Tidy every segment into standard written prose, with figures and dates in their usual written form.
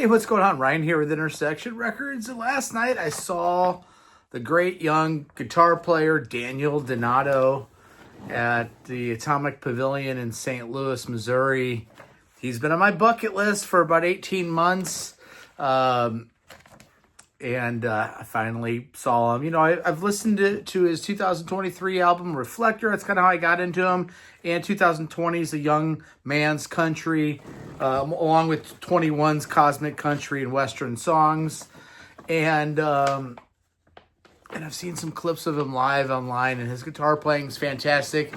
Hey, what's going on? Ryan here with Intersection Records. And last night I saw the great young guitar player Daniel Donato at the Atomic Pavilion in St. Louis, Missouri. He's been on my bucket list for about 18 months. I finally saw him. You know, I've listened to his 2023 album, Reflector. That's kind of how I got into him. And 2020's A Young Man's Country, along with 21's Cosmic Country and Western Songs. And I've seen some clips of him live online, and his guitar playing is fantastic.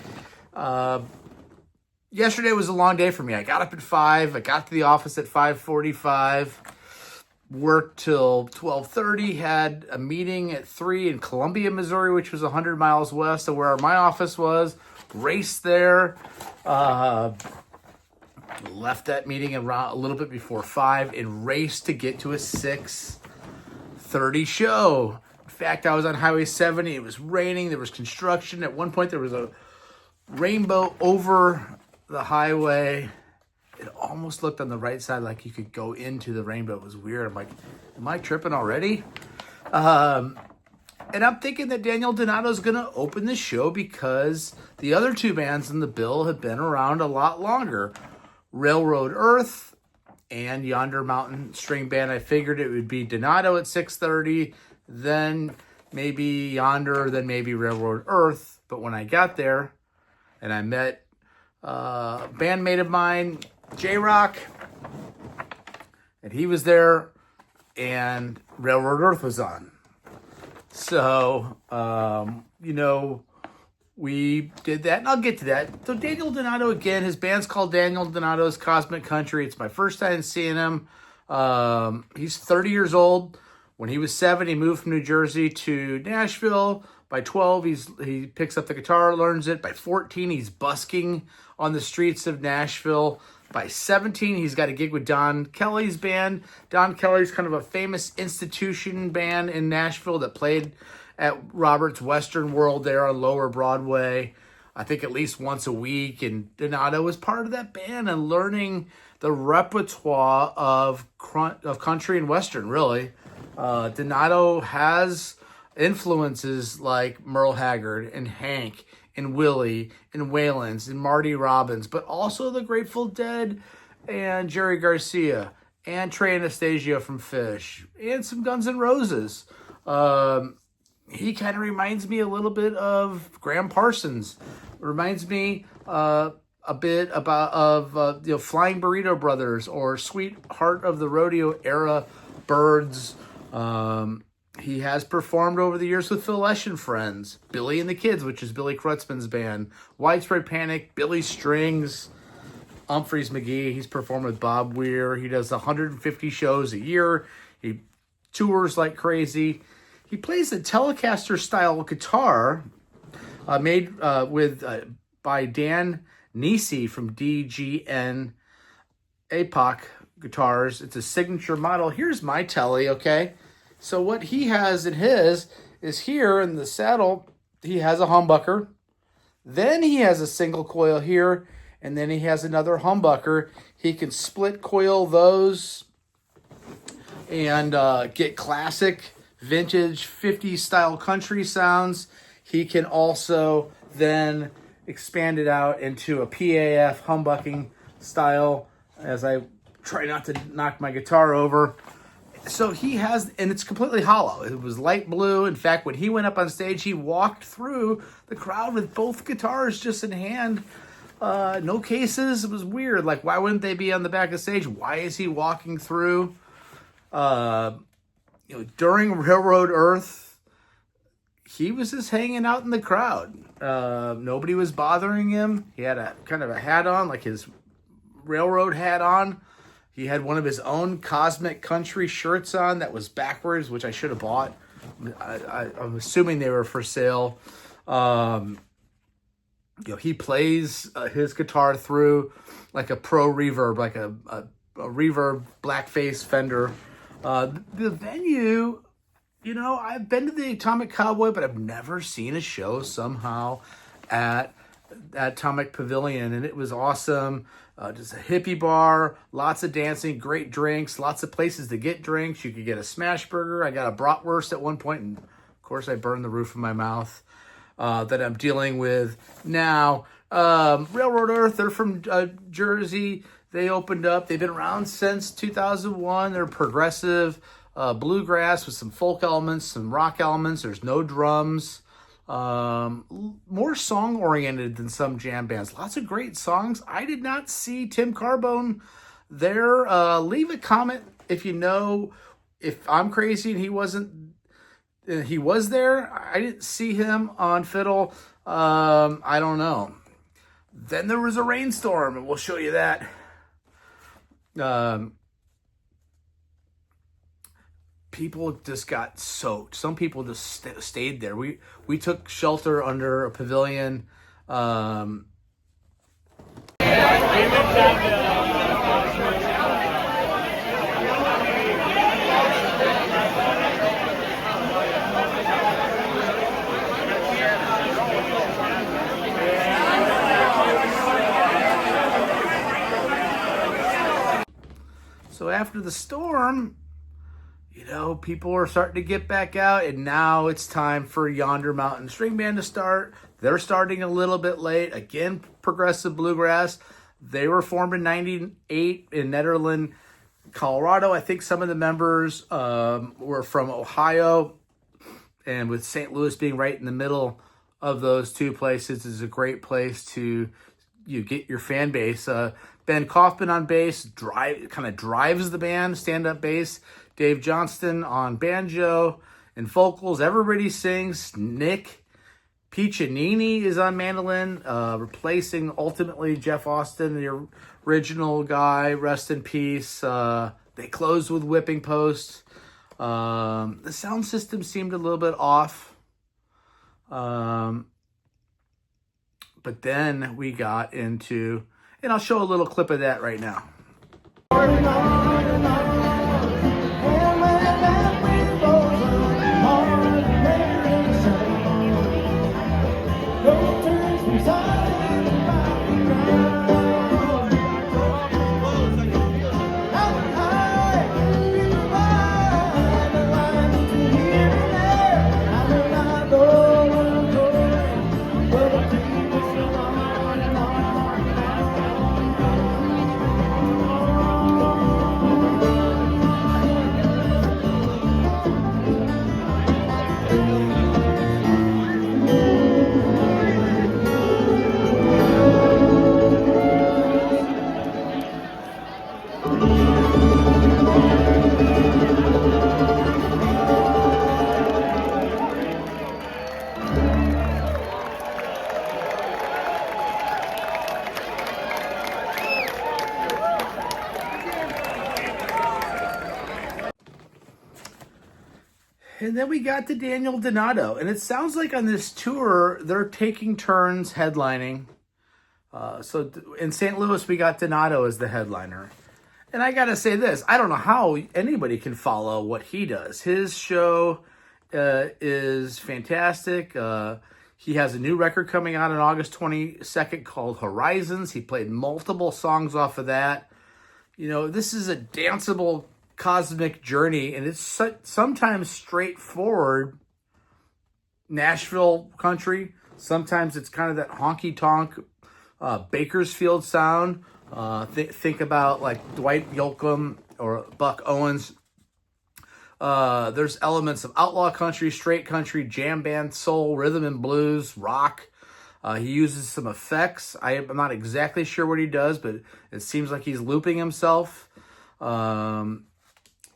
Yesterday was a long day for me. I got up at 5. I got to the office at 5:45. Worked till 12:30, had a meeting at 3 in Columbia, Missouri, which was 100 miles west of where my office was. Raced there. Left that meeting around a little bit before 5 and raced to get to a 6:30 show. In fact, I was on Highway 70. It was raining. There was construction. At one point, there was a rainbow over the highway. It almost looked on the right side like you could go into the rainbow. It was weird. I'm like, am I tripping already? And I'm thinking that Daniel Donato's going to open the show because the other two bands in the bill have been around a lot longer. Railroad Earth and Yonder Mountain String Band. I figured it would be Donato at 6:30, then maybe Yonder, then maybe Railroad Earth. But when I got there and I met a bandmate of mine, J-Rock, and he was there, and Railroad Earth was on. So, we did that, and I'll get to that. So Daniel Donato, again, his band's called Daniel Donato's Cosmic Country. It's my first time seeing him. He's 30 years old. When he was 7, he moved from New Jersey to Nashville. By 12, he picks up the guitar, learns it. By 14, he's busking on the streets of Nashville. By 17, he's got a gig with Don Kelly's band. Don Kelly's kind of a famous institution band in Nashville that played at Robert's Western World there on Lower Broadway, I think at least once a week. And Donato was part of that band and learning the repertoire of country and Western, really. Donato has influences like Merle Haggard and Hank and Willie and Waylons and Marty Robbins, but also the Grateful Dead and Jerry Garcia and Trey Anastasio from Phish and some Guns N' Roses. He kind of reminds me a little bit of Graham Parsons. Reminds me a bit of Flying Burrito Brothers or Sweetheart of the Rodeo era Birds. He has performed over the years with Phil Lesh and Friends, Billy and the Kids, which is Billy Crutzman's band, Widespread Panic, Billy Strings, Humphreys McGee. He's performed with Bob Weir. He does 150 shows a year. He tours like crazy. He plays a Telecaster style guitar made by Dan Nisi from DGN APOC Guitars. It's a signature model. Here's my Tele, okay? So what he has in his is here in the saddle, he has a humbucker. Then he has a single coil here, and then he has another humbucker. He can split coil those and get classic, vintage, 50s style country sounds. He can also then expand it out into a PAF humbucking style as I try not to knock my guitar over. So he has, and it's completely hollow. It was light blue. In fact, when he went up on stage, he walked through the crowd with both guitars just in hand. No cases. It was weird. Like, why wouldn't they be on the back of the stage? Why is he walking through? During Railroad Earth, he was just hanging out in the crowd. Nobody was bothering him. He had a kind of a hat on, like his railroad hat on. He had one of his own Cosmic Country shirts on that was backwards, which I should have bought. I'm assuming they were for sale. He plays his guitar through like a pro reverb, like a reverb blackface Fender. The venue, I've been to the Atomic Cowboy, but I've never seen a show somehow at at Atomic Pavilion, and it was awesome. Just a hippie bar, lots of dancing, great drinks, lots of places to get drinks. You could get a smash burger. I got a bratwurst at one point, and of course I burned the roof of my mouth that I'm dealing with now. Railroad Earth, they're from Jersey. They opened up. They've been around since 2001. They're progressive bluegrass with some folk elements, some rock elements. There's no drums. More song oriented than some jam bands. Lots of great songs. I did not see Tim Carbone there. Leave a comment if you know if I'm crazy and he wasn't. He was there. I didn't see him on fiddle. I don't know. Then there was a rainstorm, and we'll show you that. People just got soaked. Some people just stayed there. We took shelter under a pavilion. So after the storm, you know, people are starting to get back out, and now it's time for Yonder Mountain String Band to start. They're starting a little bit late. Again, progressive bluegrass. They were formed in 98 in Nederland, Colorado. I think some of the members were from Ohio, and with St. Louis being right in the middle of those two places is a great place to get your fan base. Ben Kaufman on bass, kind of drives the band, stand-up bass. Dave Johnston on banjo and vocals. Everybody sings. Nick Piccinini is on mandolin, replacing ultimately Jeff Austin, the original guy. Rest in peace. They closed with whipping posts. The sound system seemed a little bit off. But then we got into, and I'll show a little clip of that right now. And then we got to Daniel Donato. And it sounds like on this tour, they're taking turns headlining. So in St. Louis, we got Donato as the headliner. And I got to say this. I don't know how anybody can follow what he does. His show is fantastic. He has a new record coming out on August 22nd called Horizons. He played multiple songs off of that. You know, this is a danceable cosmic journey, and it's sometimes straightforward Nashville country. Sometimes it's kind of that honky-tonk Bakersfield sound. Think about like Dwight Yoakam or Buck Owens. There's elements of outlaw country, straight country, jam band, soul, rhythm and blues, rock. He uses some effects. I'm not exactly sure what he does, but it seems like he's looping himself.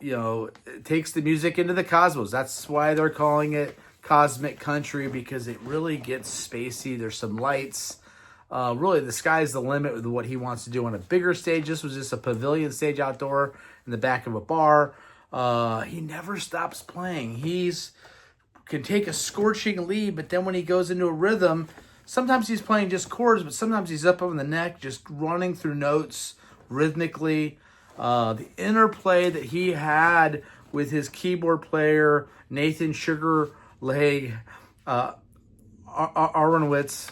You know, it takes the music into the cosmos. That's why they're calling it cosmic country, because it really gets spacey. There's some lights. Really, the sky's the limit with what he wants to do on a bigger stage. This was just a pavilion stage outdoor in the back of a bar. He never stops playing. Can take a scorching lead, but then when he goes into a rhythm, sometimes he's playing just chords, but sometimes he's up on the neck, just running through notes rhythmically. The interplay that he had with his keyboard player, Nathan Sugarleg, Aronowitz,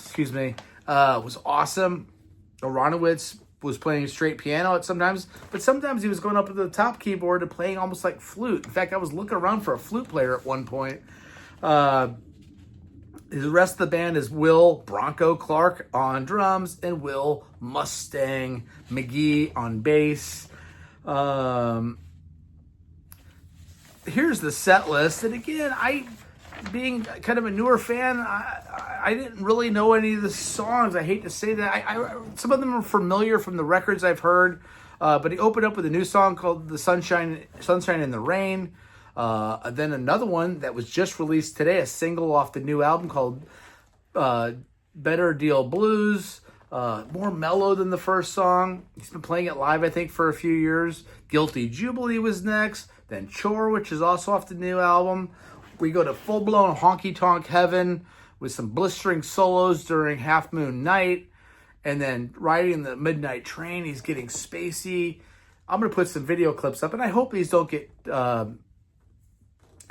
excuse me, was awesome. Aronowitz was playing straight piano at sometimes, but sometimes he was going up to the top keyboard and playing almost like flute. In fact, I was looking around for a flute player at one point. The rest of the band is Will Bronco Clark on drums and Will Mustang McGee on bass. Here's the set list. And again, being kind of a newer fan, I didn't really know any of the songs. I hate to say that. Some of them are familiar from the records I've heard. But he opened up with a new song called "The Sunshine in the Rain." Then another one that was just released today, a single off the new album called "Better Deal Blues." More mellow than the first song. He's been playing it live, I think, for a few years. "Guilty Jubilee" was next. Then "Chore," which is also off the new album. We go to full-blown honky-tonk heaven with some blistering solos during Half Moon Night. And then riding the Midnight Train, he's getting spacey. I'm going to put some video clips up, and I hope these don't get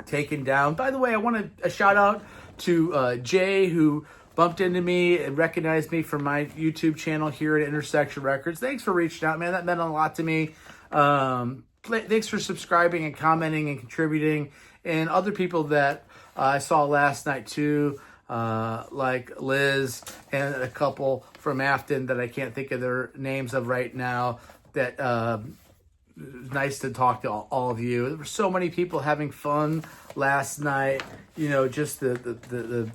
taken down. By the way, I want a shout out to Jay, who bumped into me and recognized me from my YouTube channel here at Intersection Records. Thanks for reaching out, man. That meant a lot to me. Thanks for subscribing and commenting and contributing. And other people that I saw last night too, like Liz and a couple from Afton that I can't think of their names of right now. That nice to talk to all of you. There were so many people having fun last night. You know, just the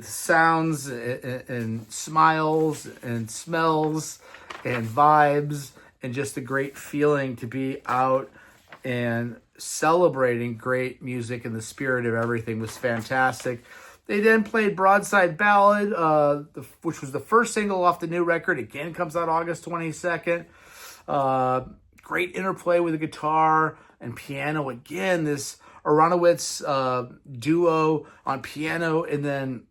sounds and smiles and smells and vibes, and just a great feeling to be out and celebrating great music, and the spirit of everything was fantastic. They then played Broadside Ballad, which was the first single off the new record. Again, comes out August 22nd. Great interplay with the guitar and piano. Again, this Aronowitz duo on piano, and then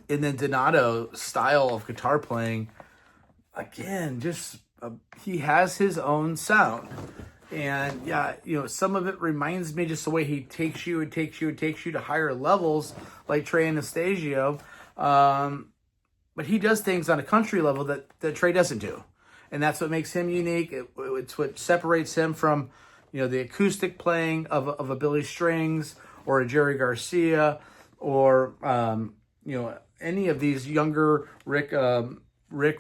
Donato style of guitar playing. Again, just he has his own sound. And yeah, you know, some of it reminds me just the way he takes you to higher levels, like Trey Anastasio. But he does things on a country level that Trey doesn't do. And that's what makes him unique. It's what separates him from, you know, the acoustic playing of a Billy Strings or a Jerry Garcia or, you know, any of these younger Rick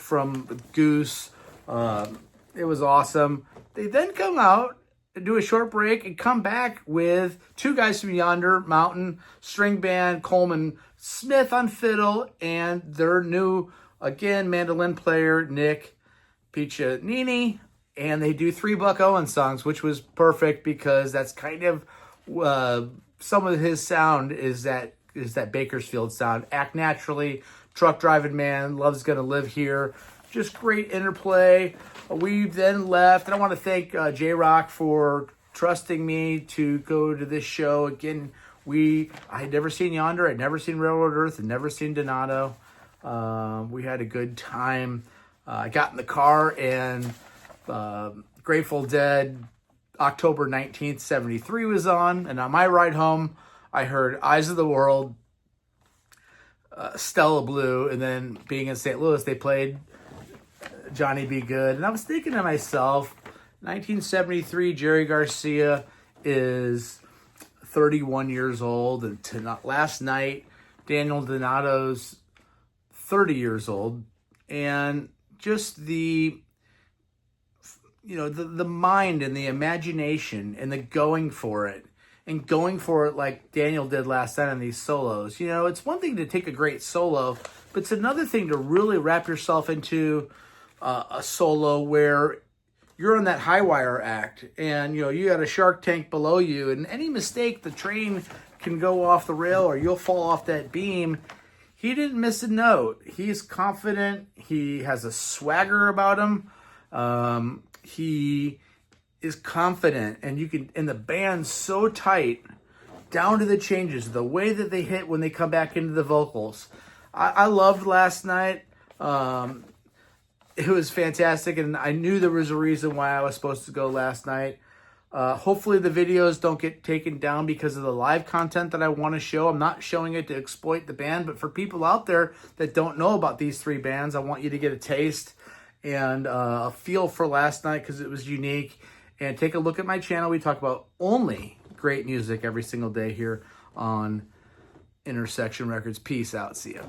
from Goose. It was awesome. They then come out and do a short break and come back with two guys from Yonder, Mountain String Band, Coleman Smith on fiddle, and their new, again, mandolin player, Nick Piccinini. And they do 3 Buck Owens songs, which was perfect because that's kind of some of his sound is that Bakersfield sound. Act Naturally, Truck Driving Man, Love's Gonna Live Here. Just great interplay. We then left, and I want to thank J-Rock for trusting me to go to this show. Again, I had never seen Yonder, I'd never seen Railroad Earth, and never seen Donato. We had a good time. I got in the car, and Grateful Dead, October 19th, 73 was on, and on my ride home, I heard Eyes of the World, Stella Blue, and then being in St. Louis, they played Johnny Be Good. And I was thinking to myself, 1973, Jerry Garcia is 31 years old. And last night, Daniel Donato's 30 years old. And just the mind and the imagination and the going for it. And going for it like Daniel did last night on these solos. You know, it's one thing to take a great solo, but it's another thing to really wrap yourself into a solo where you're on that high wire act, and you know you got a shark tank below you, and any mistake, the train can go off the rail or you'll fall off that beam. He didn't miss a note. He's confident. He has a swagger about him. He is confident, and the band's so tight down to the changes, the way that they hit when they come back into the vocals. I loved last night. It was fantastic, and I knew there was a reason why I was supposed to go last night. Hopefully the videos don't get taken down because of the live content that I want to show. I'm not showing it to exploit the band, but for people out there that don't know about these three bands, I want you to get a taste and a feel for last night because it was unique. And take a look at my channel. We talk about only great music every single day here on Intersection Records. Peace out. See ya.